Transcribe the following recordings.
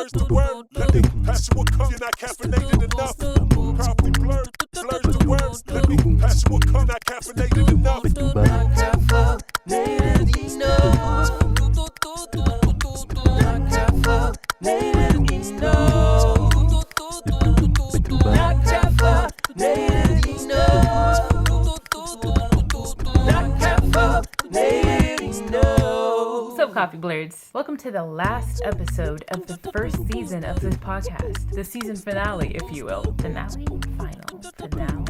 slurs the word. Let me pass you a cup, you're not caffeinated enough. Coffee blurs the words. Let me pass you a cup, not caffeinated enough. Not caffeinated enough. Not caffeinated enough. Not caffeinated enough. Not caffeinated enough. What's up, Coffee Blurs? Welcome to the last episode of the first season of this podcast. The season finale, if you will. Finale? Final. Finale.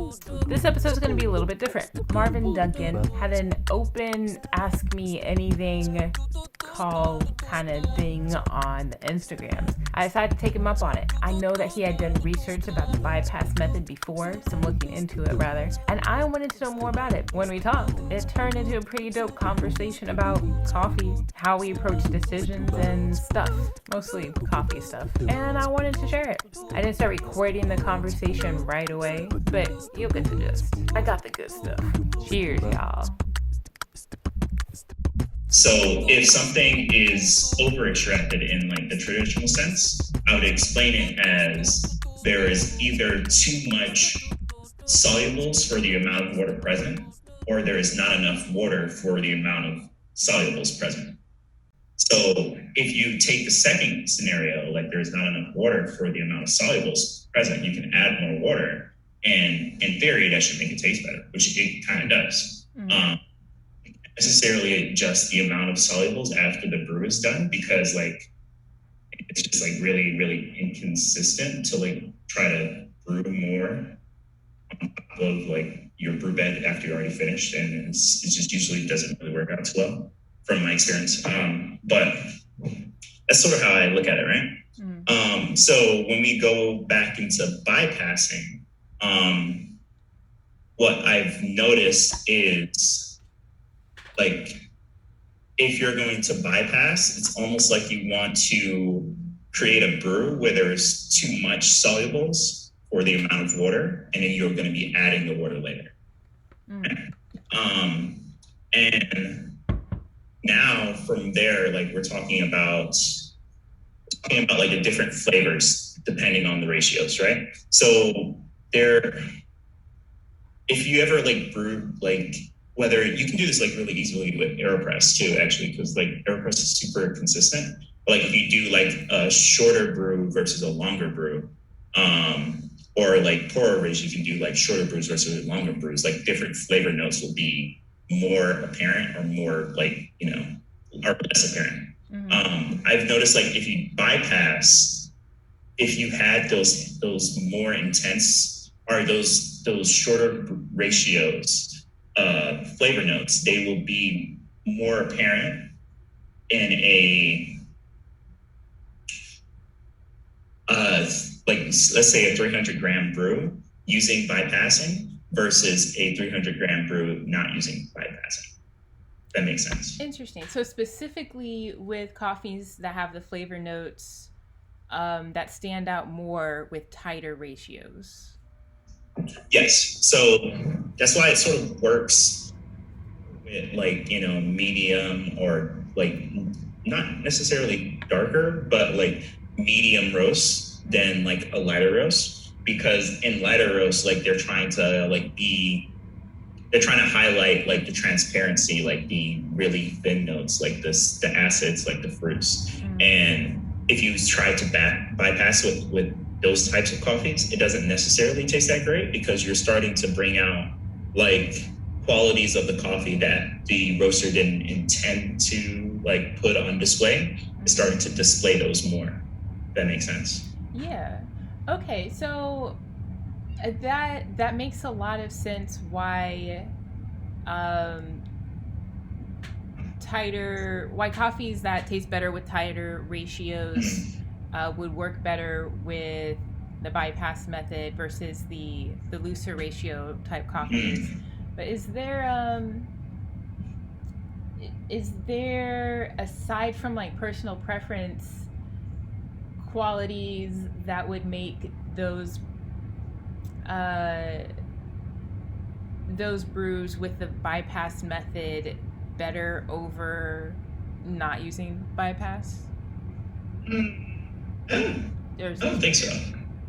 This episode is going to be a little bit different. Marvin Duncan had an open Ask Me Anything call kind of thing on Instagram. I decided to take him up on it. I know that he had done research about the bypass method before, so I'm looking into it rather, and I wanted to know more about it. When we talked, it turned into a pretty dope conversation about coffee, how we approach decisions and stuff, mostly coffee stuff, and I wanted to share it. I didn't start recording the conversation right away, but you'll get the gist. I got the good stuff. Cheers, y'all. So if something is over-extracted in like the traditional sense, I would explain it as there is either too much solubles for the amount of water present, or there is not enough water for the amount of solubles present. So if you take the second scenario, like there's not enough water for the amount of solubles present, you can add more water, and in theory, that should make it taste better, which it kind of does. Mm-hmm. Necessarily adjust the amount of solubles after the brew is done, because like it's just like really inconsistent to like try to brew more on top of like your brew bed after you're already finished, and it just usually doesn't really work out too well from my experience. But that's sort of how I look at it, right? Mm-hmm. So when we go back into bypassing, what I've noticed is, like, if you're going to bypass, it's almost like you want to create a brew where there's too much solubles for the amount of water, and then you're going to be adding the water later. And now from there, like we're talking about like the different flavors depending on the ratios, right? So if you ever like brew like, whether you can do this like really easily with AeroPress too, actually, because like AeroPress is super consistent. But like if you do like a shorter brew versus a longer brew, or like pour overs, you can do like shorter brews versus longer brews. Like different flavor notes will be more apparent or more like, are less apparent. Mm-hmm. I've noticed like if you bypass, if you had those more intense or those shorter ratios, flavor notes, they will be more apparent in a like let's say a 300 gram brew using bypassing versus a 300 gram brew not using bypassing. That makes sense. Interesting. So specifically with coffees that have the flavor notes that stand out more with tighter ratios. Yes. So that's why it sort of works with like, medium or like not necessarily darker, but like medium roast than like a lighter roast, because in lighter roast, like they're trying to highlight like the transparency, like the really thin notes, like the acids, like the fruits. Mm-hmm. And if you try to bypass with those types of coffees, it doesn't necessarily taste that great, because you're starting to bring out like qualities of the coffee that the roaster didn't intend to like put on display. It's starting to display those more. That makes sense. Yeah. Okay. So that makes a lot of sense why why coffees that taste better with tighter ratios would work better with the bypass method versus the looser ratio type coffees. But is there aside from like personal preference qualities that would make those brews with the bypass method better over not using bypass? I don't I don't think so.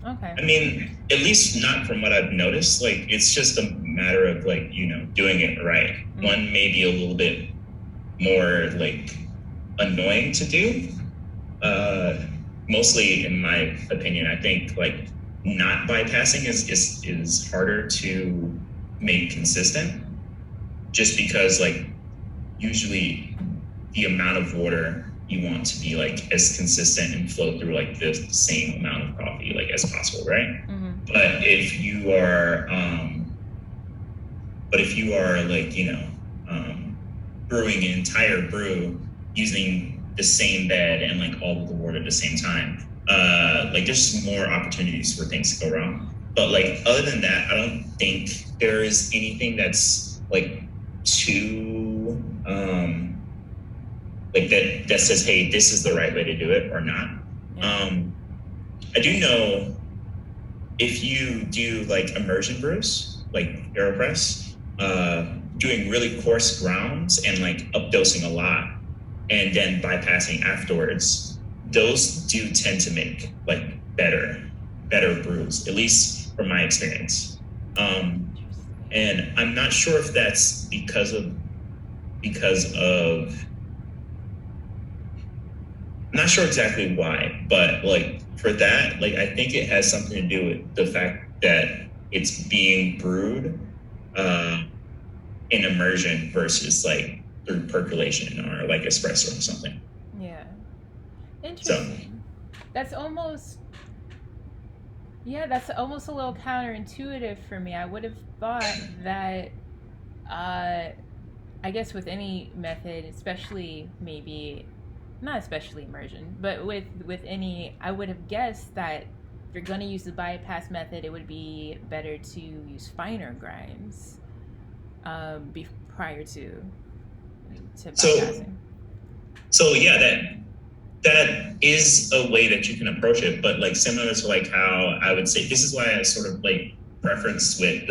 Okay. I mean, at least not from what I've noticed. Like, it's just a matter of like, doing it right. One may be a little bit more like annoying to do. Mostly, in my opinion, I think like not bypassing is harder to make consistent, just because like usually the amount of water you want to be like as consistent and flow through like the same amount of coffee like as possible, right? But if you are like brewing an entire brew using the same bed and like all of the water at the same time, like there's more opportunities for things to go wrong. But like other than that, I don't think there is anything that's like too like that says, hey, this is the right way to do it or not. I do know if you do like immersion brews, like AeroPress, doing really coarse grounds and like updosing a lot and then bypassing afterwards, those do tend to make like better brews, at least from my experience. And I'm not sure if that's because of I'm not sure exactly why, but like for that, like I think it has something to do with the fact that it's being brewed in immersion versus like through percolation or like espresso or something. Yeah. Interesting. That's almost a little counterintuitive for me. I would have thought that I guess with any method, especially maybe not especially immersion, but with any, I would have guessed that if you're going to use the bypass method, it would be better to use finer grinds prior to bypassing. So yeah, that is a way that you can approach it, but like similar to like how I would say, this is why I sort of like preference with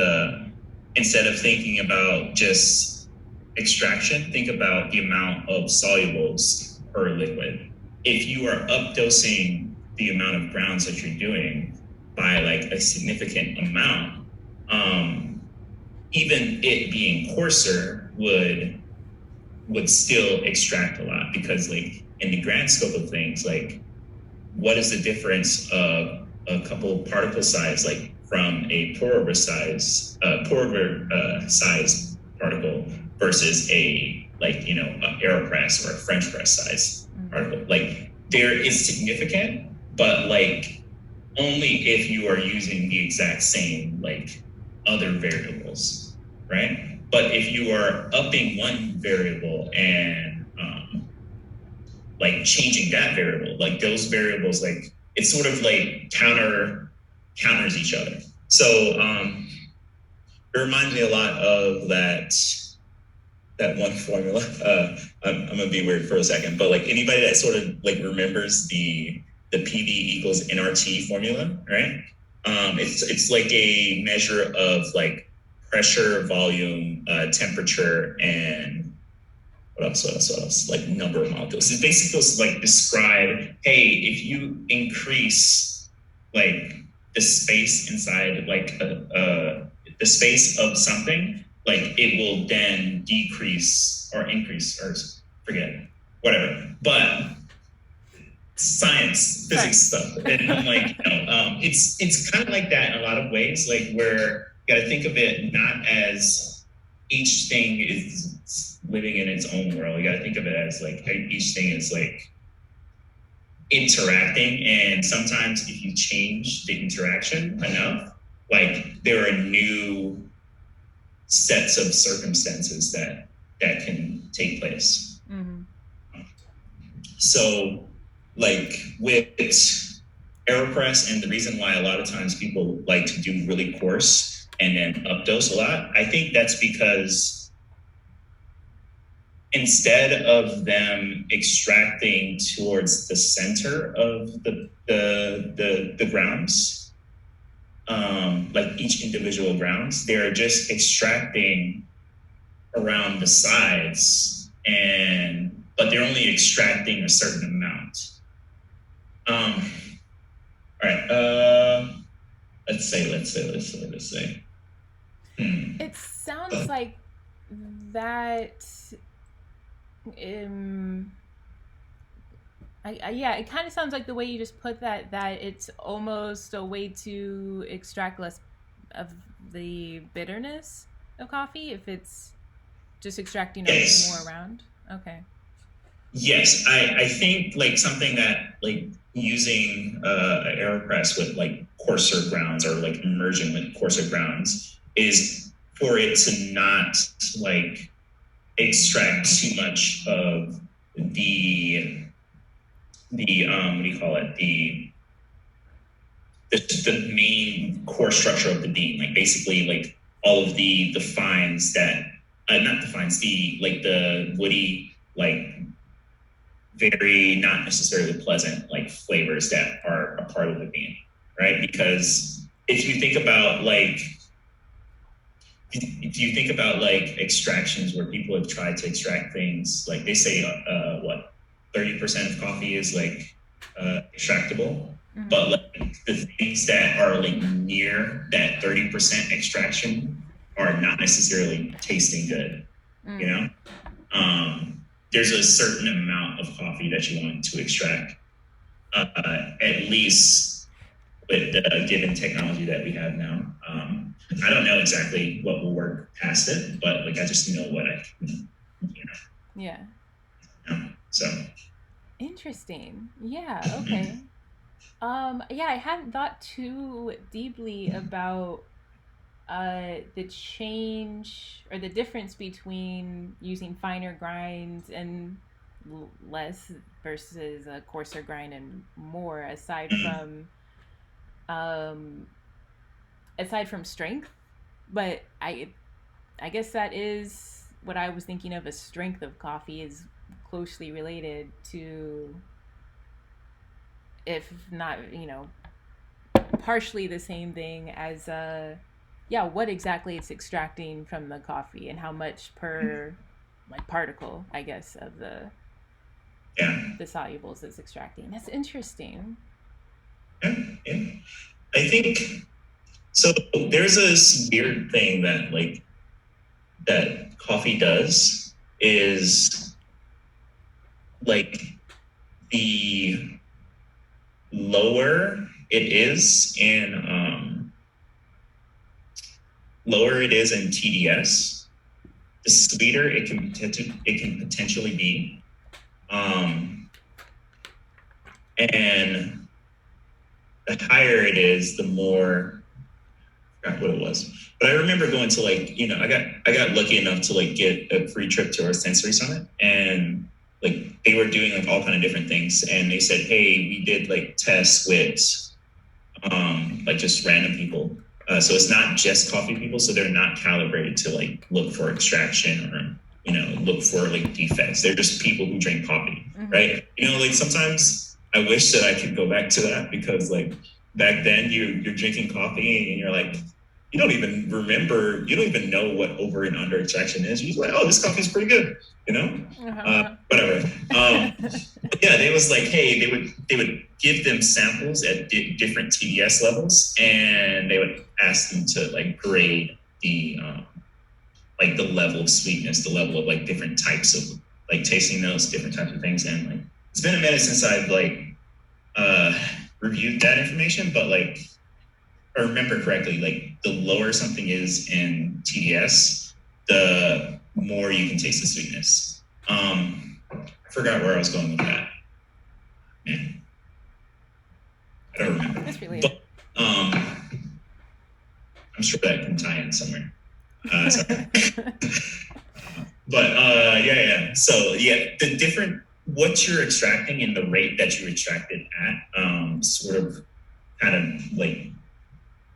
instead of thinking about just extraction, think about the amount of solubles per liquid. If you are updosing the amount of grounds that you're doing by like a significant amount, even it being coarser would still extract a lot, because like in the grand scope of things, like what is the difference of a couple particle size, like from a pour over size particle versus a like a AeroPress or a French press size particle? Like there is significant, but like only if you are using the exact same like other variables, right? But if you are upping one variable and like changing that variable, like those variables, like it's sort of like counters each other. So it reminds me a lot of that one formula. I'm gonna be weird for a second, but like anybody that sort of like remembers the PV equals nRT formula, right? It's like a measure of like pressure, volume, temperature, and what else? Like number of molecules. It's basically supposed to like describe, hey, if you increase like the space inside like the space of something, like it will then decrease or increase, or forget, whatever. But science, physics stuff. And I'm like, it's kind of like that in a lot of ways, like where you got to think of it not as each thing is living in its own world. You got to think of it as like each thing is like interacting, and sometimes if you change the interaction enough, like there are new sets of circumstances that can take place. So like with AeroPress, and the reason why a lot of times people like to do really coarse and then updose a lot, I think that's because instead of them extracting towards the center of the grounds, like each individual grounds, they're just extracting around the sides, but they're only extracting a certain amount. All right. Let's say. It sounds like that. Yeah, it kind of sounds like the way you just put that it's almost a way to extract less of the bitterness of coffee if it's just extracting more around. Okay. Yes, I think like something that like using an AeroPress with like coarser grounds or like immersion with coarser grounds is for it to not like extract too much of the what do you call it, the main core structure of the bean, like basically like all of the fines that not the fines, the woody, like very not necessarily pleasant like flavors that are a part of the bean, right? Because if you think about like extractions where people have tried to extract things, like they say 30% of coffee is like extractable, but like the things that are like near that 30% extraction are not necessarily tasting good, you know? There's a certain amount of coffee that you want to extract, at least with the given technology that we have now. I don't know exactly what will work past it, but like I just know what I can, Yeah. So. Interesting. Yeah. Okay. Yeah, I hadn't thought too deeply about the change or the difference between using finer grinds and less versus a coarser grind and more, aside from strength. But I guess that is what I was thinking of as strength of coffee is closely related to, if not, partially the same thing as what exactly it's extracting from the coffee and how much per like particle, I guess, of the solubles it's extracting. That's interesting. Yeah. I think so. There's this weird thing that coffee does is like the lower it is in TDS, the sweeter it can potentially be, and the higher it is, the more. I forgot what it was, but I remember going to I got lucky enough to like get a free trip to our sensory summit, and like they were doing like all kind of different things, and they said, hey, we did like tests with like just random people, so it's not just coffee people, so they're not calibrated to like look for extraction or look for like defects. They're just people who drink coffee, right? Like sometimes I wish that I could go back to that, because like back then you're drinking coffee and you're like, you don't even know what over and under extraction is. You're just like, oh, this coffee is pretty good, whatever. Yeah, they was like, hey, they would give them samples at different TDS levels, and they would ask them to like grade the like the level of sweetness, the level of like different types of like tasting notes, different types of things. And like it's been a minute since I've like reviewed that information, but like if I remember correctly, like the lower something is in TDS, the more you can taste the sweetness. I forgot where I was going with that. Man, I don't remember. That's related. But I'm sure that can tie in somewhere. Sorry. But yeah. So yeah, the different what you're extracting and the rate that you extracted at, sort of kind of like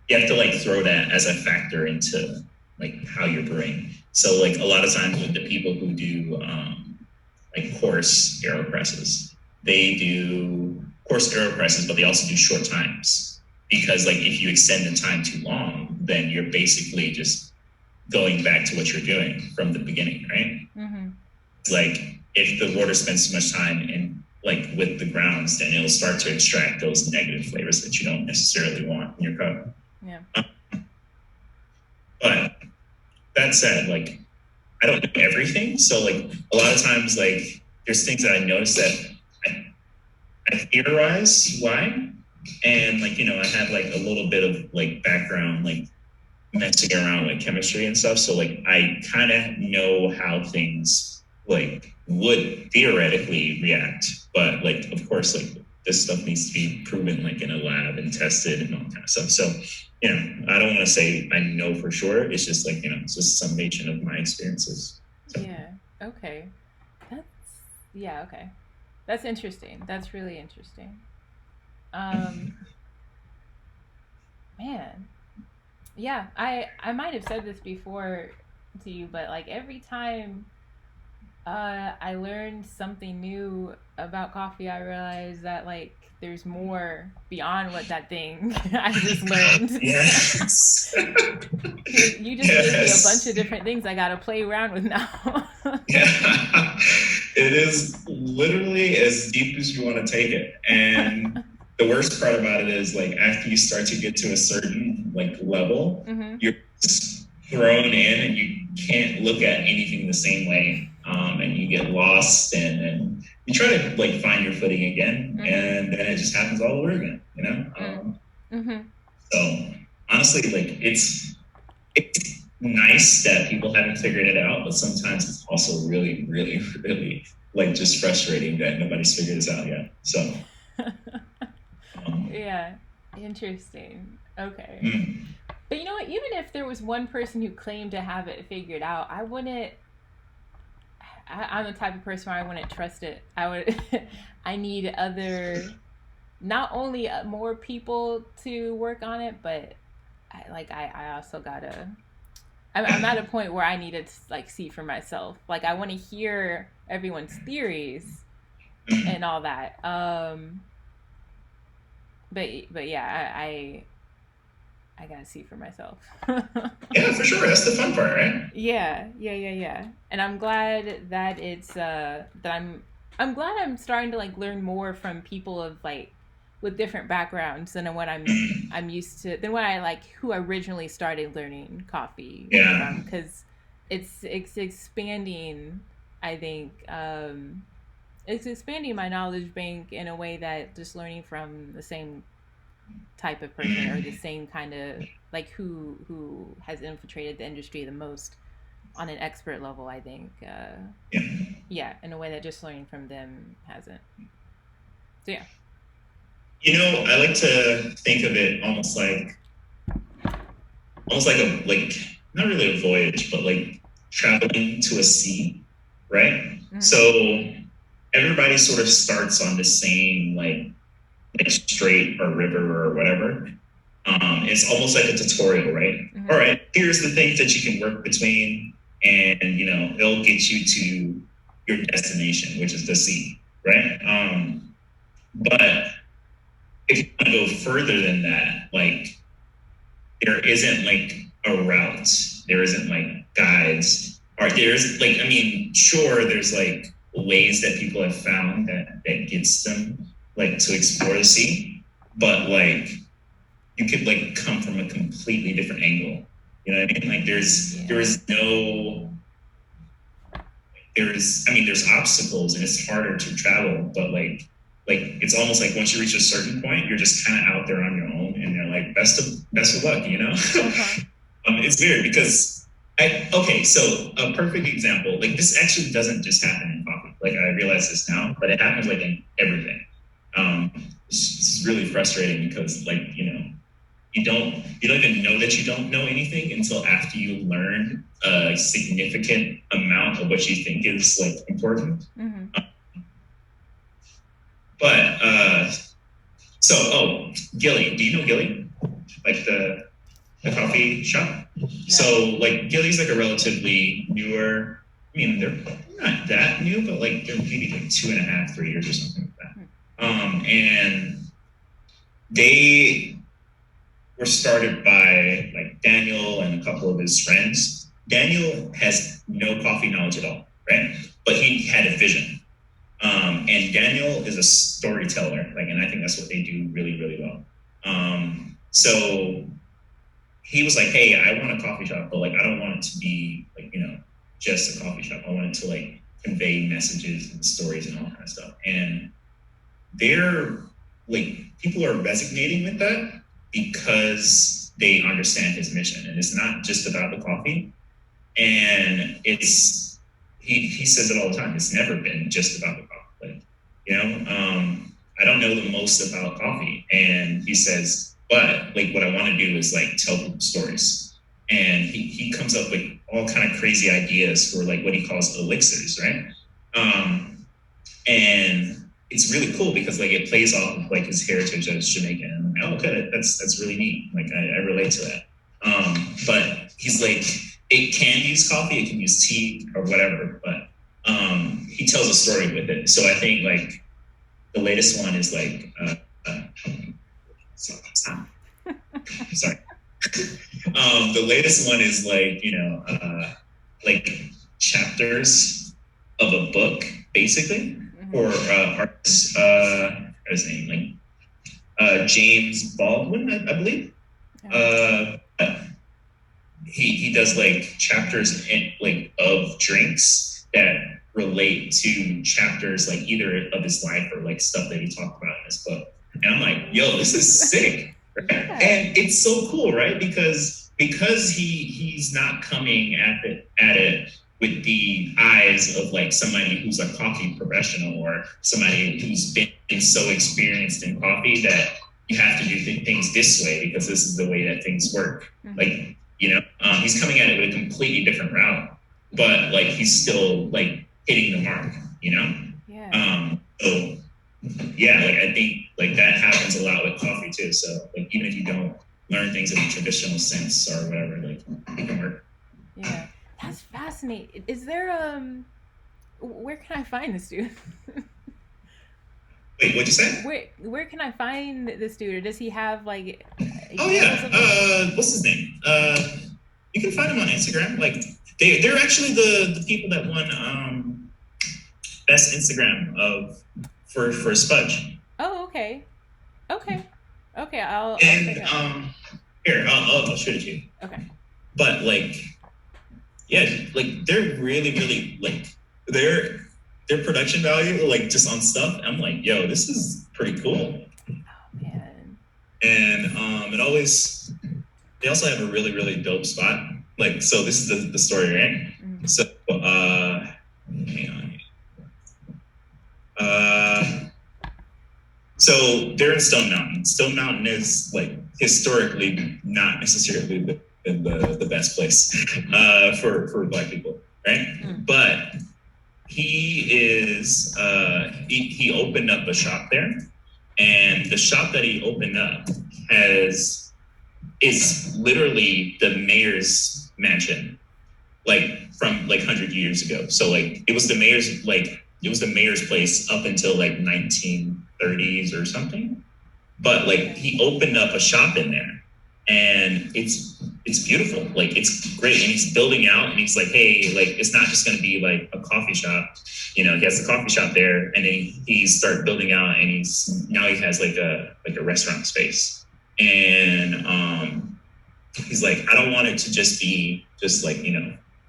you have to like throw that as a factor into like how you're brewing. So like a lot of times with the people who do like coarse AeroPresses, they do coarse AeroPresses, but they also do short times, because like if you extend the time too long, then you're basically just going back to what you're doing from the beginning, right? It's like if the water spends too much time in like with the grounds, then it'll start to extract those negative flavors that you don't necessarily want in your cup. Yeah. But that said, like, I don't know everything. So like a lot of times, like there's things that I notice that I theorize why. And like, you know, I have like a little bit of like background, like messing around with chemistry and stuff. So like I kind of know how things like would theoretically react. But like, of course, like this stuff needs to be proven like in a lab and tested and all that kind of stuff. So, you know, I don't want to say I know for sure. It's just like, you know, it's just a summation of my experiences. So. Yeah. Okay. Okay. That's interesting. That's really interesting. Man. Yeah, I might have said this before to you, but like every time I learned something new about coffee, I realized that like there's more beyond what that thing I just learned. Yes. You just gave me a bunch of different things I gotta play around with now. Yeah. It is literally as deep as you want to take it. And the worst part about it is like after you start to get to a certain like level, you're just thrown in and you can't look at anything the same way. And you get lost and you try to like find your footing again, and then it just happens all over again, you know? So honestly, like it's nice that people haven't figured it out, but sometimes it's also really, really, really like just frustrating that nobody's figured this out yet. So yeah, interesting. Okay. But you know what, even if there was one person who claimed to have it figured out, I'm the type of person where I wouldn't trust it. I need not only more people to work on it, but I also gotta, I'm at a point where I need to like see for myself. Like I want to hear everyone's theories and all that. But yeah, I gotta see for myself. Yeah, for sure. That's the fun part, right? Yeah. And I'm glad that it's I'm glad I'm starting to like learn more from people of like with different backgrounds than what I'm used to, than what I like who originally started learning coffee from, because it's expanding. I think it's expanding my knowledge bank in a way that just learning from the same type of person or the same kind of like who has infiltrated the industry the most on an expert level, I think in a way that just learning from them hasn't. So yeah, you know, I like to think of it almost like not really a voyage, but like traveling to a sea, right? So everybody sort of starts on the same like strait or river or whatever. It's almost like a tutorial, right? All right, here's the things that you can work between, and you know, it'll get you to your destination, which is the sea, right? But if you want to go further than that, like there isn't like a route, there isn't like guides, or there's like, I mean, sure, there's like ways that people have found that gets them like to explore the sea, but like you could like come from a completely different angle. You know what I mean? Like there's obstacles and it's harder to travel, but like it's almost like once you reach a certain point, you're just kind of out there on your own, and they're like best of luck, you know. It's weird because so a perfect example, like this actually doesn't just happen in coffee. Like I realize this now, but it happens like in everything. This is really frustrating because like, you know, you don't even know that you don't know anything until after you learn a significant amount of what you think is like important. Gilly, do you know Gilly? Like the coffee shop? No. So like Gilly's like a relatively newer, I mean, they're not that new, but like they're maybe like 2.5, 3 years or something like that. And they were started by like Daniel and a couple of his friends. Daniel has no coffee knowledge at all, right? But he had a vision. And Daniel is a storyteller, like, and I think that's what they do really, really well. So he was like, hey, I want a coffee shop, but like, I don't want it to be like, just a coffee shop. I want it to like convey messages and stories and all kind of stuff. And they're like, people are resonating with that because they understand his mission, and it's not just about the coffee. And it's, he says it all the time. It's never been just about the coffee. Like, I don't know the most about coffee. And he says, but like, what I want to do is like tell people stories. And he comes up with all kind of crazy ideas for like what he calls elixirs, right? And it's really cool because like it plays off of like his heritage as Jamaican. And I'm like, oh, okay, that's really neat. Like I relate to that. But he's like, it can use coffee, it can use tea or whatever, but he tells a story with it. So I think like the latest one is like sorry. The latest one is like, like chapters of a book, basically, for artists. What's his name? Like James Baldwin, I believe. He does like chapters of drinks that relate to chapters like either of his life or like stuff that he talked about in his book. And I'm like, yo, this is sick. Right? Yeah. And it's so cool, right? Because he's not coming at it with the eyes of like somebody who's a coffee professional or somebody who's been so experienced in coffee that you have to do things this way because this is the way that things work. Mm-hmm. Like, he's coming at it with a completely different route, but like he's still like hitting the mark, Yeah. So yeah, like I think like that happens a lot with coffee too. So like even if you don't learn things in the traditional sense or whatever, like it can work. Yeah, that's fascinating. Is there where can I find this dude? Wait, what'd you say? Where can I find this dude? Or does he have like? Oh yeah, what's his name? You can find him on Instagram. Like they're actually the people that won best Instagram for Spudge. Oh, okay. I'll here I'll show it to you. Okay. But like, yeah, like they're really like their production value, like just on stuff. I'm like, yo, this is pretty cool. Oh man. And they also have a really dope spot. Like, so this is the story, right? Mm-hmm. So hang on. So they're in Stone Mountain. Stone Mountain is like historically not necessarily the best place for Black people, right? Mm. But he is he opened up a shop there, and the shop that he opened up is literally the mayor's mansion, like from like 100 years ago. So like it was the mayor's place up until like 1930s or something. But like he opened up a shop in there, and it's beautiful. Like it's great, and he's building out, and he's like, hey, like it's not just going to be like a coffee shop. He has the coffee shop there, and then he started building out, and he has like a restaurant space. And he's like, I don't want it to just be just like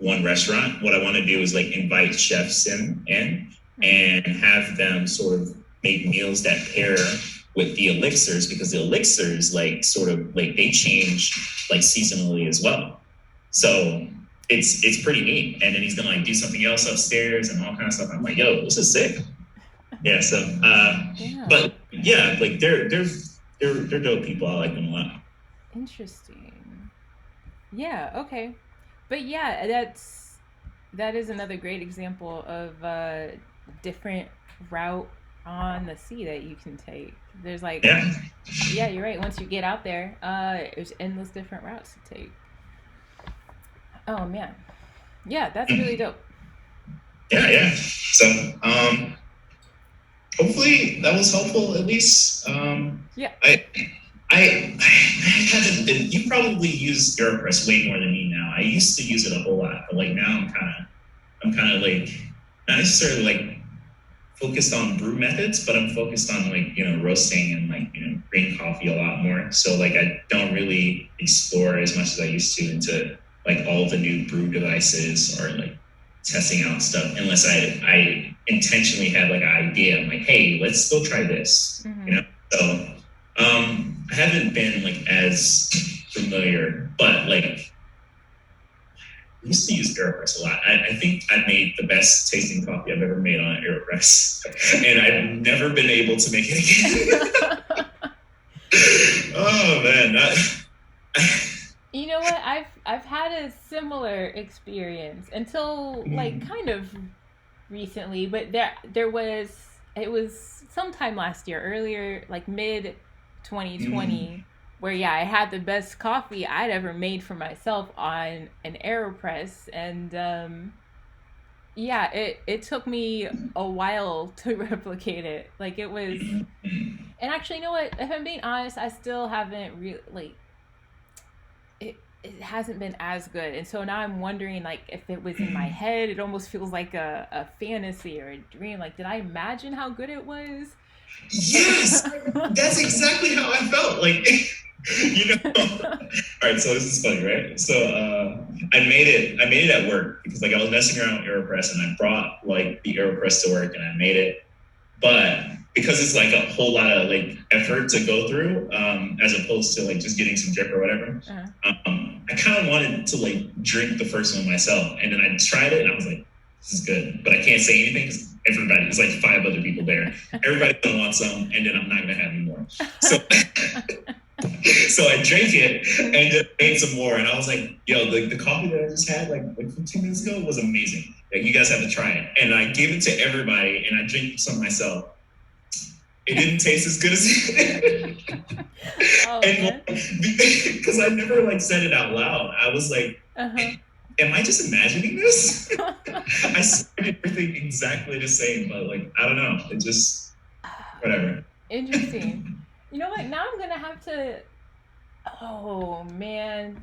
one restaurant. What I want to do is like invite chefs in and have them sort of make meals that pair with the elixirs, because the elixirs like sort of like they change like seasonally as well. So it's pretty neat. And then he's gonna like do something else upstairs and all kind of stuff. I'm like, yo, this is sick. Yeah. So but yeah, like they're dope people. I like them a lot. Interesting. Yeah. Okay. But yeah, that is another great example of a different route on the sea that you can take. There's like, yeah, you're right. Once you get out there, there's endless different routes to take. Oh man, yeah, that's really dope. Yeah. So, hopefully that was helpful at least. Yeah. I haven't been. You probably use AeroPress way more than me now. I used to use it a whole lot, but like now I'm kind of like not necessarily like focused on brew methods, but I'm focused on like, roasting and like, green coffee a lot more. So like I don't really explore as much as I used to into like all the new brew devices or like testing out stuff unless I intentionally have like an idea. I'm like, hey, let's go try this. So I haven't been like as familiar, but like I used to use AeroPress a lot. I think I made the best tasting coffee I've ever made on AeroPress, and I've never been able to make it again. Oh man, You know what? I've had a similar experience until like kind of recently, but it was sometime last year, earlier, like mid 2020, where I had the best coffee I'd ever made for myself on an AeroPress, and it took me a while to replicate it. Like it was, and actually, you know what? If I'm being honest, I still haven't really like it hasn't been as good, and so now I'm wondering like if it was in my head. It almost feels like a fantasy or a dream. Like, did I imagine how good it was? Yes, that's exactly how I felt. Like, all right, so this is funny, right? So I made it at work because like I was messing around with AeroPress and I brought like the AeroPress to work and I made it, but because it's like a whole lot of like effort to go through, as opposed to like just getting some drip or whatever, I kind of wanted to like drink the first one myself, and then I tried it and I was like, this is good, but I can't say anything because there's like 5 other people there. Everybody's gonna want some, and then I'm not gonna have any more. So, so I drank it and then ate some more, and I was like, yo, the coffee that I just had like 15 minutes ago was amazing. Like, you guys have to try it. And I gave it to everybody, and I drank some myself. It didn't taste as good as it did. Because I never like said it out loud. I was like, am I just imagining this? I started everything exactly the same, but like, I don't know. It just, whatever. Interesting. You know what? Now I'm going to have to, oh man,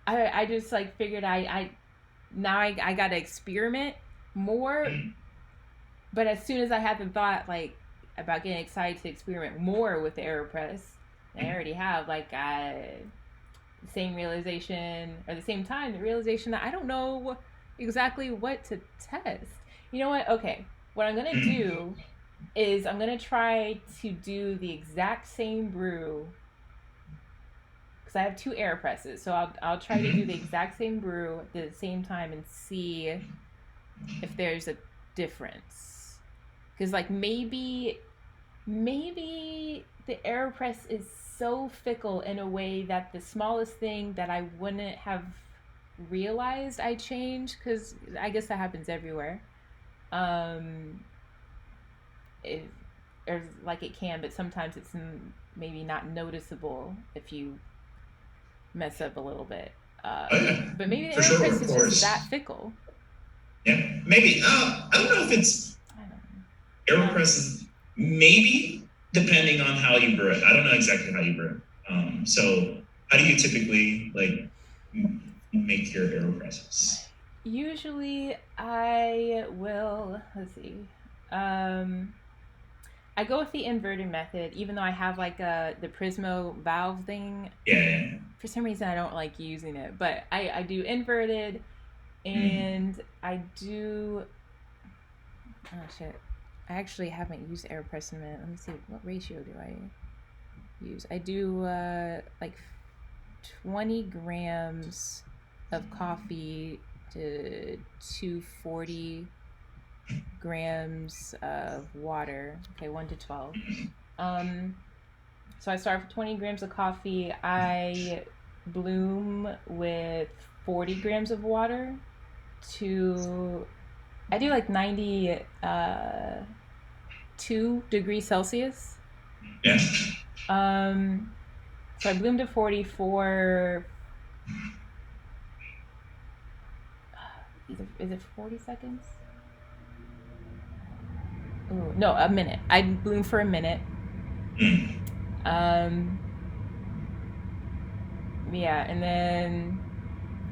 I just like figured I got to experiment more. But as soon as I had the thought like about getting excited to experiment more with the AeroPress, I already have like the same realization, or the same time, the realization that I don't know exactly what to test. You know what? Okay, what I'm gonna do is I'm gonna try to do the exact same brew, because I have 2 AeroPresses, so I'll try to do the exact same brew at the same time and see if there's a difference. Because like maybe the AeroPress is so fickle in a way that the smallest thing that I wouldn't have realized I changed, because I guess that happens everywhere. Or like it can, but sometimes it's maybe not noticeable if you mess up a little bit. But maybe the AeroPress is just that fickle. Yeah, maybe. I don't know if it's AeroPress is maybe, depending on how you brew it. I don't know exactly how you brew it. So how do you typically like make your AeroPresses? Usually I will, let's see. I go with the inverted method, even though I have like the Prismo valve thing. Yeah. For some reason I don't like using it, but I do inverted, and I do, oh shit. I actually haven't used AeroPress in a minute. Let me see, what ratio do I use? I do like 20 grams of coffee to 240 grams of water. Okay, 1 to 12. So I start with 20 grams of coffee. I bloom with 40 grams of water to, I do like 92 degrees Celsius. Yeah. So I bloom to 40 for, is it 40 seconds? Ooh, no, a minute. I bloom for a minute. Yeah, and then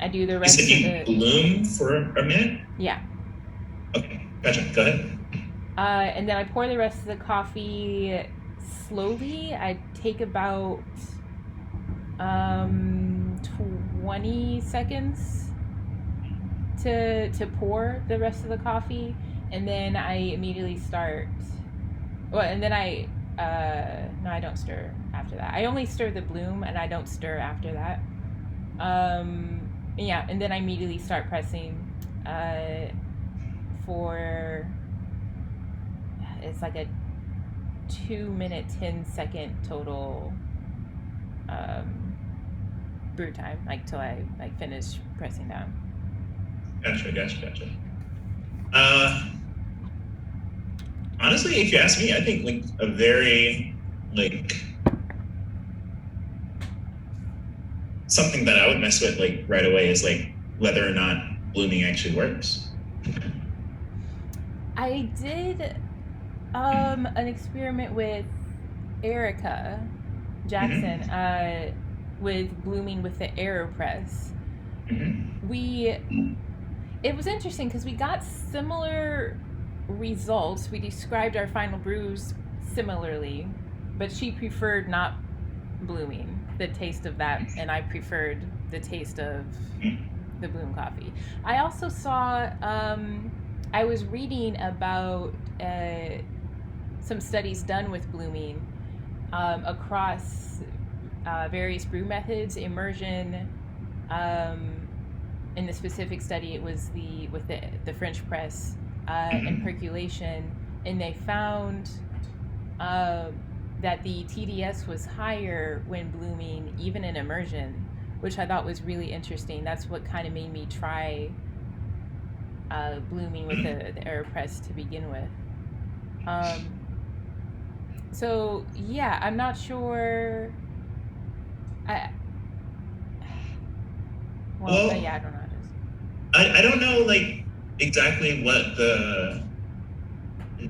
I do the rest you said of you bloom for a minute? Yeah. Okay, gotcha. Go ahead. And then I pour the rest of the coffee slowly. I take about 20 seconds to pour the rest of the coffee, and then I immediately start. Well, and then no, I don't stir after that. I only stir the bloom, and I don't stir after that. Yeah, and then I immediately start pressing for, it's like a 2-minute 10-second total brew time, like till I like finish pressing down. Gotcha. Honestly, if you ask me, I think like a very like something that I would mess with like right away is like whether or not blooming actually works. I did an experiment with Erica Jackson with blooming with the AeroPress. It was interesting because we got similar results. We described our final brews similarly, but she preferred not blooming, the taste of that, and I preferred the taste of the bloom coffee. I also saw, I was reading about some studies done with blooming across various brew methods, immersion. In the specific study, it was with the French press and percolation, and they found that the TDS was higher when blooming, even in immersion, which I thought was really interesting. That's what kind of made me try blooming with the AeroPress to begin with. So yeah, I'm not sure. Yeah, I don't know. I don't know like exactly what the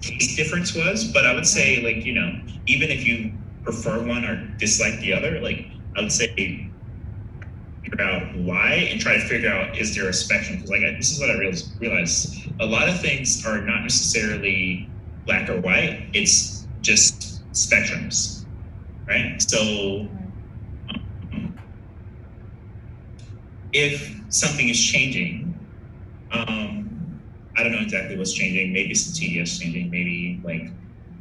taste difference was, but I would say like, you know, even if you prefer one or dislike the other, like I would say figure out why and try to figure out, is there a spectrum? Because like this is what I realized. A lot of things are not necessarily black or white. It's just spectrums, right? So if something is changing, I don't know exactly what's changing. Maybe it's the TDS changing. Maybe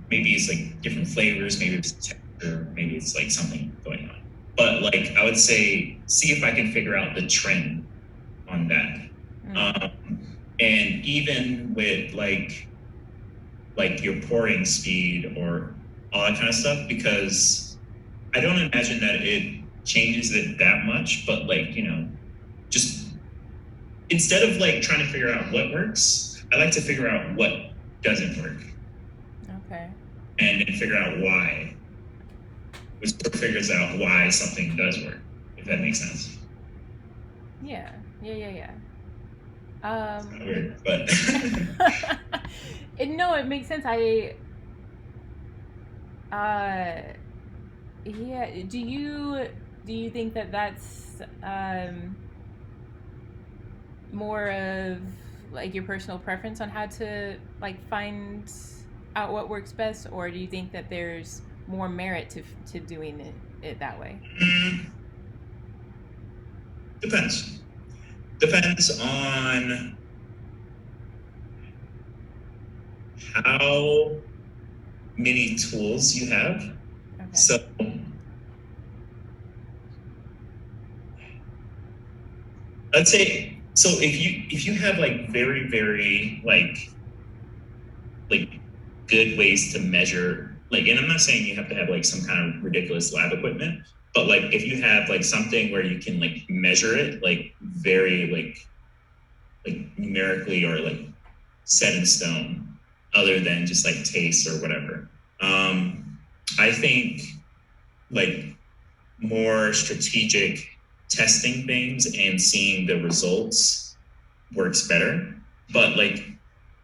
it's like different flavors. Maybe it's texture. Maybe it's like something going on. But like I would say, see if I can figure out the trend on that. And even with like your pouring speed or all that kind of stuff, because I don't imagine that it changes it that much. But like, you know, just instead of like trying to figure out what works, I like to figure out what doesn't work. Okay. And then figure out why. Which figures out why something does work, if that makes sense. Yeah. It's not weird, but no, it makes sense. Yeah. Do you think that that's more of like your personal preference on how to like find out what works best, or do you think that there's more merit to doing it that way? Depends on how many tools you have. Okay. So I'd say, so if you have like very, very like good ways to measure, like, and I'm not saying you have to have like some kind of ridiculous lab equipment, but like if you have like something where you can like measure it like very like numerically or like set in stone, other than just like taste or whatever. I think like more strategic testing things and seeing the results works better. But like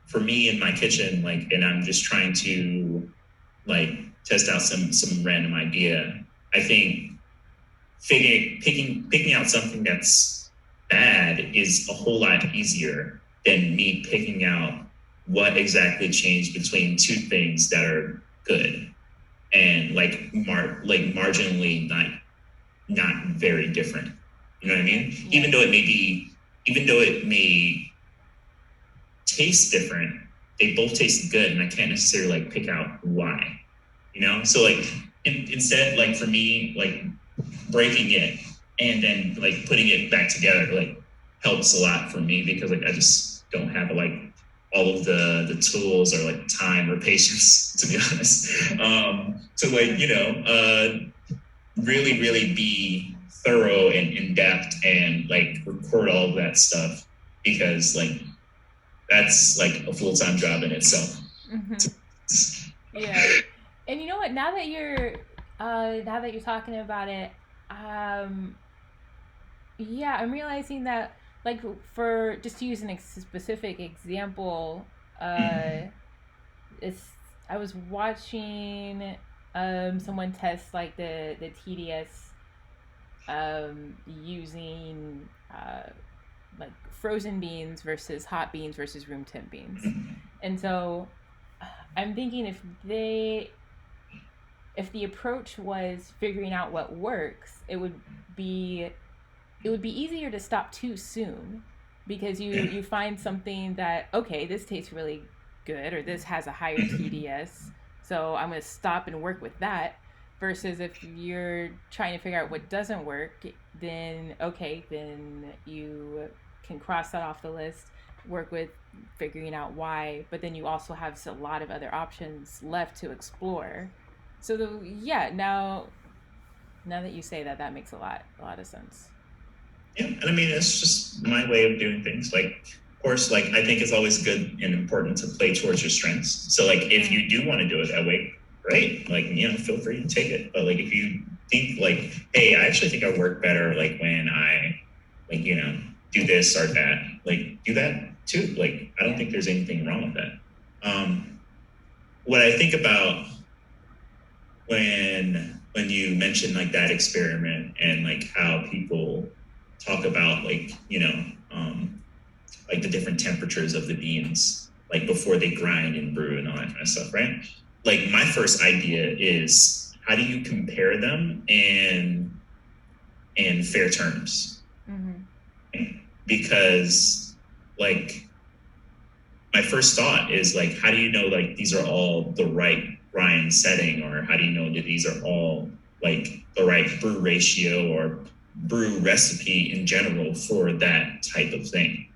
for me in my kitchen, like, and I'm just trying to like test out some random idea, I think picking out something that's bad is a whole lot easier than me picking out what exactly changed between two things that are good and like marginally not very different. You know what I mean? Yeah. Even though it may taste different, they both taste good, and I can't necessarily like pick out why. You know? So like instead, like for me, like breaking it and then like putting it back together like helps a lot for me, because like I just don't have like all of the tools or like time or patience, to be honest, to like, you know, really be thorough and in depth and like record all of that stuff, because like that's like a full-time job in itself. Yeah. And you know what, now that you're talking about it, yeah, I'm realizing that, like, for just to use an specific example, it's I was watching someone test like the TDS using like frozen beans versus hot beans versus room temp beans, and so I'm thinking if the approach was figuring out what works, it would be easier to stop too soon, because you find something that, okay, this tastes really good, or this has a higher TDS, so I'm going to stop and work with that. Versus if you're trying to figure out what doesn't work, then okay, then you can cross that off the list, work with figuring out why, but then you also have a lot of other options left to explore. So now that you say that, that makes a lot of sense. Yeah, and I mean, it's just my way of doing things. Like, of course, like I think it's always good and important to play towards your strengths. So like if you do want to do it that way, great, like, you know, feel free to take it. But like if you think like, hey, I actually think I work better like when I like, you know, do this or that, like do that too. Like I don't think there's anything wrong with that. What I think about when you mention like that experiment and like how people talk about like, you know, like the different temperatures of the beans, like before they grind and brew and all that kind of stuff, right? Like my first idea is, how do you compare them in fair terms? Because like my first thought is like, how do you know like these are all the right grind setting, or how do you know that these are all like the right brew ratio or brew recipe in general for that type of thing?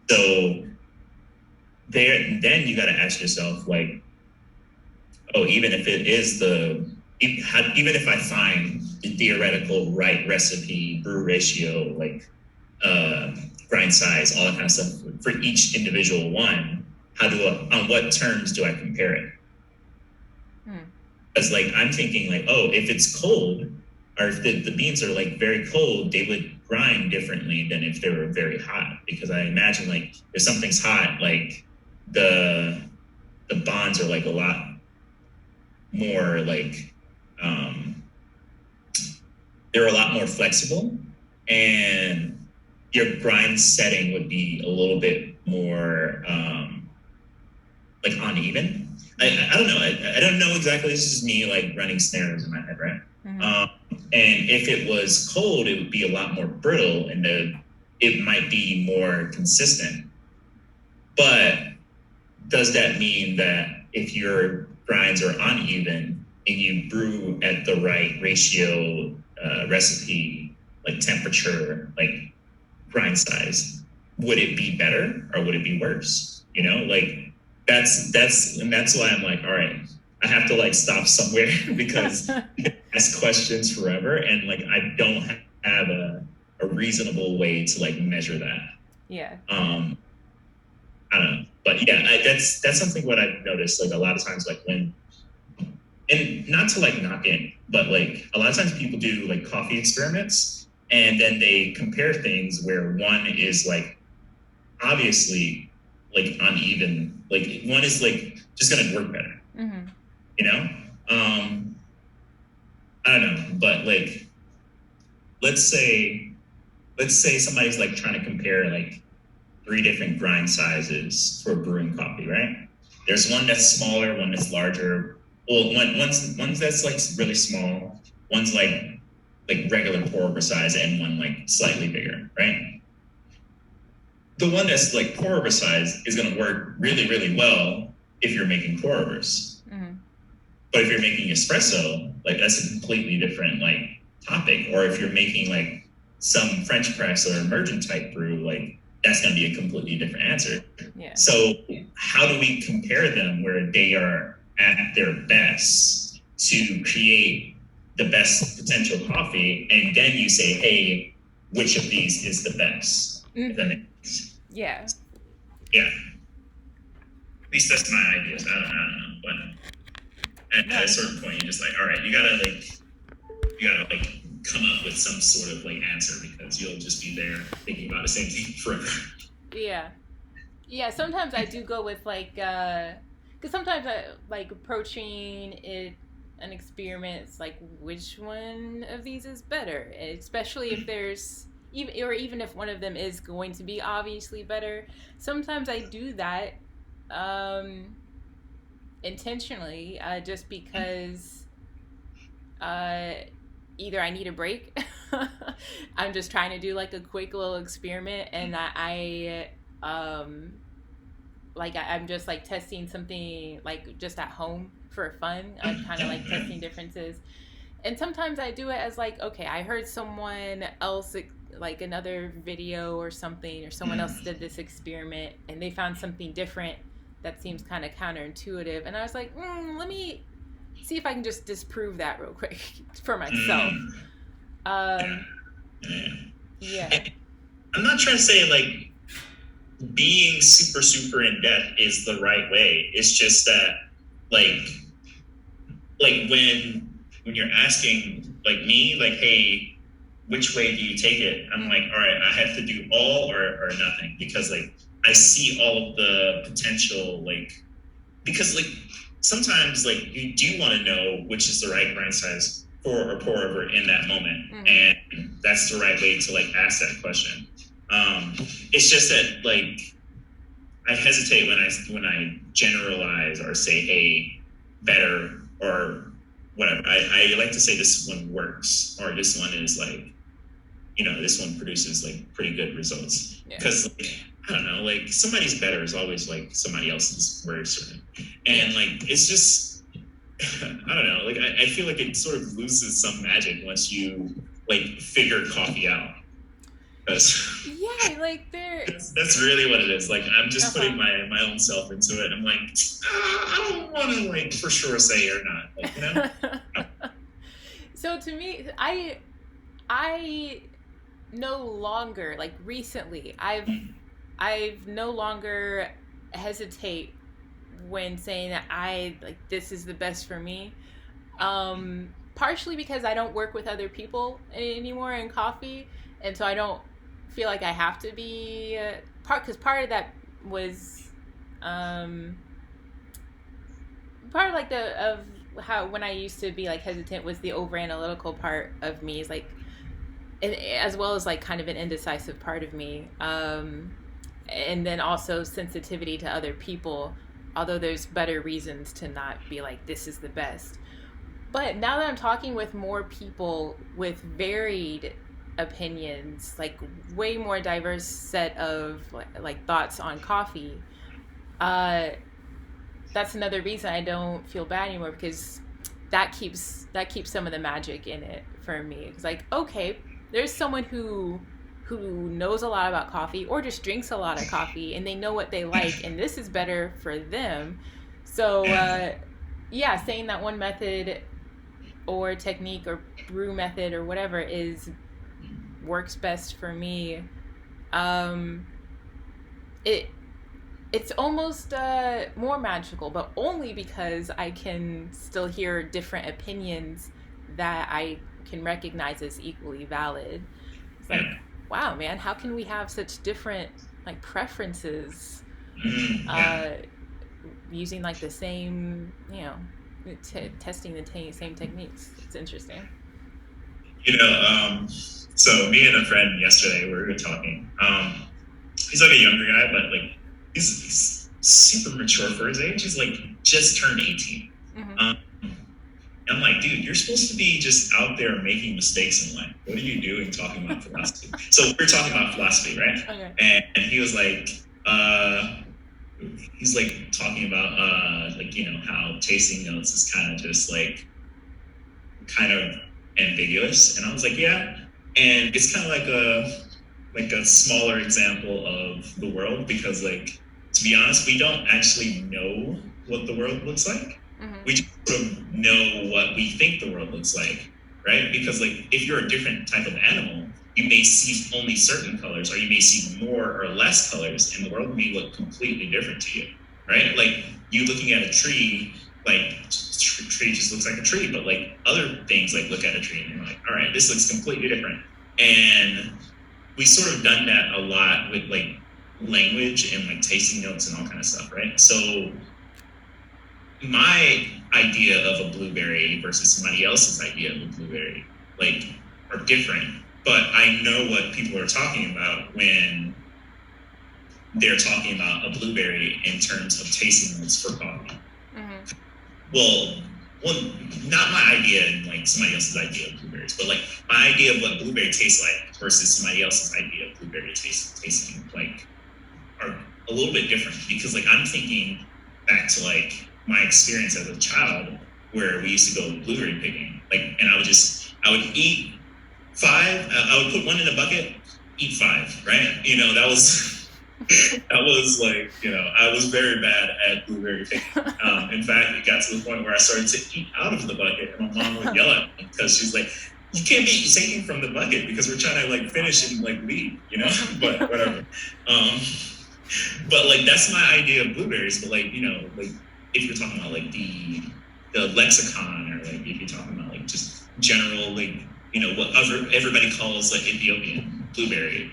So then you got to ask yourself like, oh, even if it is even if I find the theoretical right recipe, brew ratio, like grind size, all that kind of stuff for each individual one, on what terms do I compare it? Because like I'm thinking like, oh, if it's cold, or if the beans are like very cold, they would grind differently than if they were very hot. Because I imagine like if something's hot, like the bonds are like a lot more like they're a lot more flexible, and your grind setting would be a little bit more like uneven. I don't know. I don't know exactly. This is me like running scenarios in my head, right? And if it was cold, it would be a lot more brittle, and it might be more consistent. But does that mean that if your grinds are uneven and you brew at the right ratio, recipe, like temperature, like grind size, would it be better or would it be worse? You know, like that's why I'm like, all right, I have to like stop somewhere because I ask questions forever, and like I don't have a reasonable way to like measure that. Yeah. I don't know, but yeah, that's something what I've noticed like a lot of times, like when, and not to like knock it, but like a lot of times people do like coffee experiments, and then they compare things where one is like obviously like uneven, like one is like just gonna work better, you know. I don't know, but like let's say somebody's like trying to compare like three different grind sizes for brewing coffee, right? There's one that's smaller, one that's larger. Well, one's that's like really small, one's like regular pour over size, and one like slightly bigger, right? The one that's like pour over size is going to work really, really well if you're making pour overs. Mm-hmm. But if you're making espresso, like that's a completely different like topic. Or if you're making like some French press or emergent type brew, like that's going to be a completely different answer. Yeah. So how do we compare them where they are at their best to create the best potential coffee, and then you say, hey, which of these is the best? Mm-hmm. Yeah. Yeah. At least that's my ideas. I don't know. But at a certain point, you're just like, all right, you gotta come up with some sort of like answer, because you'll just be there thinking about the same thing forever. Yeah. Yeah. Sometimes I do go with like, because sometimes I like approaching it. An experiment, it's like, which one of these is better, especially if there's even if one of them is going to be obviously better. Sometimes I do that intentionally, just because either I need a break, I'm just trying to do like a quick little experiment, and I'm just like testing something like just at home for fun. I'm kind of like testing differences. And sometimes I do it as like, okay, I heard someone else, like another video or something, or someone else did this experiment and they found something different that seems kind of counterintuitive. And I was like, let me see if I can just disprove that real quick for myself. Yeah. I'm not trying to say like being super, super in depth is the right way. It's just that like when you're asking like me, like, hey, which way do you take it? I'm like, all right, I have to do all or nothing, because like I see all of the potential, like, because like sometimes like you do want to know which is the right grind size for or pour over in that moment. Mm-hmm. And that's the right way to like ask that question. It's just that like I hesitate when I generalize or say, hey, better or whatever. I like to say this one works, or this one is like, this one produces like pretty good results. Because like, I don't know, like somebody's better is always like somebody else's worse, and like it's just I don't know, like I feel like it sort of loses some magic once you like figure coffee out. Yeah, like that's really what it is. Like I'm just putting my own self into it. I'm like, I don't want to like for sure say or not. Like, So to me, I no longer, like recently, I've no longer hesitate when saying that this is the best for me. Partially because I don't work with other people anymore in coffee, and so I don't feel like I have to be because part of that was part of like of how when I used to be like hesitant was the over analytical part of me, is like, as well as like kind of an indecisive part of me, and then also sensitivity to other people, although there's better reasons to not be like this is the best. But now that I'm talking with more people with varied opinions, like way more diverse set of like thoughts on coffee, that's another reason I don't feel bad anymore, because that keeps some of the magic in it for me. It's like, okay, there's someone who knows a lot about coffee or just drinks a lot of coffee and they know what they like, and this is better for them. So saying that one method or technique or brew method or whatever works best for me, it's almost more magical, but only because I can still hear different opinions that I can recognize as equally valid. It's like, wow, man, how can we have such different like preferences using like the same, testing the same techniques? It's interesting. So me and a friend yesterday, we were talking, he's like a younger guy, but like he's super mature for his age. He's like just turned 18. And I'm like, dude, you're supposed to be just out there making mistakes in life. What are you doing talking about philosophy? So we're talking about philosophy, right? Okay. And he was like, he's like talking about like, you know, how tasting notes is kind of just like kind of ambiguous. And I was like, yeah. And it's kind of like a smaller example of the world, because like, to be honest, we don't actually know what the world looks like. We just sort of know what we think the world looks like, right? Because like, if you're a different type of animal, you may see only certain colors, or you may see more or less colors, and the world may look completely different to you, right? Like you looking at a tree, like tree just looks like a tree, but like other things like look at a tree and you're like, all right, this looks completely different. And we sort of done that a lot with like language and like tasting notes and all kind of stuff, right? So my idea of a blueberry versus somebody else's idea of a blueberry like are different, but I know what people are talking about when they're talking about a blueberry in terms of tasting notes for coffee. Well, not my idea and like somebody else's idea of blueberries, but like my idea of what blueberry tastes like versus somebody else's idea of blueberry tasting like are a little bit different, because like I'm thinking back to like my experience as a child where we used to go blueberry picking, like, and I would eat 5, I would put one in a bucket, eat 5, right? You know, that was like, you know, I was very bad at blueberry picking. In fact, it got to the point where I started to eat out of the bucket, and my mom would yell at me because she's like, you can't be taking from the bucket because we're trying to like finish and like leave, you know, but whatever. But like, that's my idea of blueberries. But like, you know, like if you're talking about like the lexicon, or like if you're talking about like just general, like, you know, what everybody calls like Ethiopian blueberry,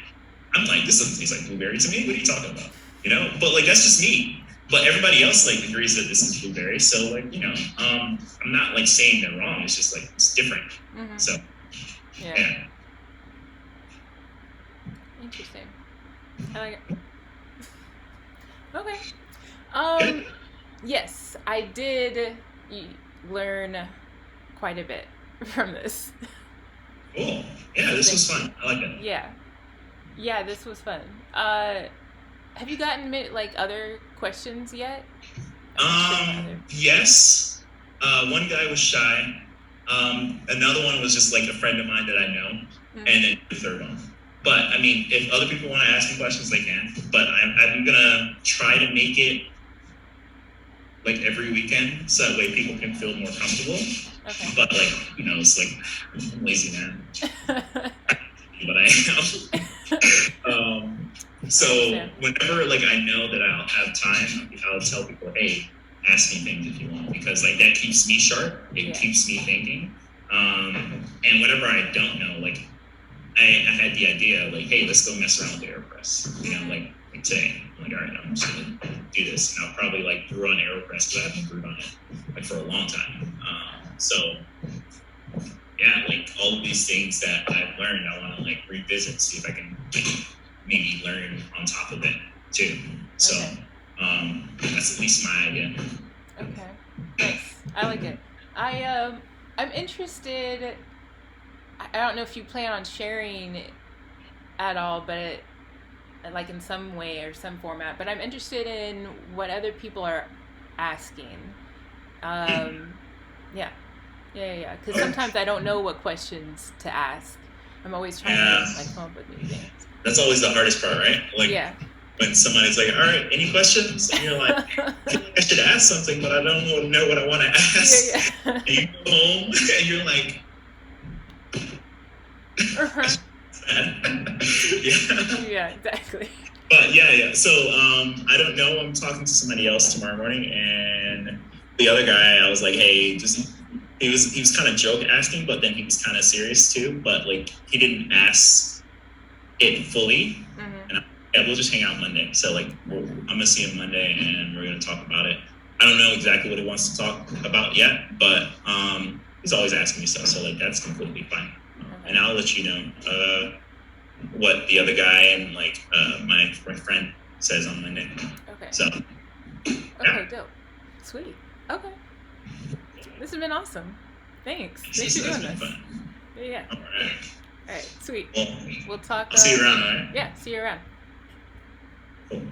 I'm like, this doesn't taste like blueberry to me. What are you talking about? You know, but like, that's just me. But everybody else like agrees that this is blueberry. So like, you know, I'm not like saying they're wrong. It's just like, it's different. So yeah. Interesting. I like it. Okay. Yes, I did learn quite a bit from this. Cool. Yeah, this was fun. I like it. Yeah, this was fun. Have you gotten like other questions yet? Yes. One guy was shy. Another one was just like a friend of mine that I know, and then the third one. But I mean, if other people want to ask me questions, they can. But I'm gonna try to make it like every weekend, so that way people can feel more comfortable. Okay. But like, you know, it's like, I'm a lazy man. But I am. So whenever like I know that I'll have time, I'll tell people, hey, ask me things if you want, because like that keeps me sharp. It keeps me thinking. And whenever I don't know, like I had the idea like, hey, let's go mess around with the AeroPress. You know, like today, I'm like, all right, I'm just gonna do this, and I'll probably like brew on AeroPress because I haven't brewed on it like for a long time. So yeah, like all of these things that I've learned, I want to like revisit, see if I can like maybe learn on top of it too. So that's at least my idea. Okay, nice. I like it. I'm interested. I don't know if you plan on sharing at all, but like in some way or some format. But I'm interested in what other people are asking. Yeah. Because sometimes I don't know what questions to ask. I'm always trying to like come up with new things. That's always the hardest part, right? Like when somebody's like, all right, any questions? And you're like, I should ask something, but I don't know what I want to ask. And you go home and you're like, yeah, exactly. But yeah. So I don't know. I'm talking to somebody else tomorrow morning, and the other guy, I was like, hey, just he was kind of joke asking, but then he was kind of serious too. But like he didn't ask it fully. And we'll just hang out Monday. So like I'm gonna see him Monday, and we're gonna talk about it. I don't know exactly what he wants to talk about yet, but he's always asking me stuff. So like that's completely fine. And I'll let you know what the other guy and like my friend says on my nick. Okay. So. Okay, dope. Sweet. Okay. This has been awesome. Thanks. Thanks for doing this. Fun. Yeah. All Right. Sweet. Well, We'll talk. I'll see you around, all right? Yeah. See you around. Cool.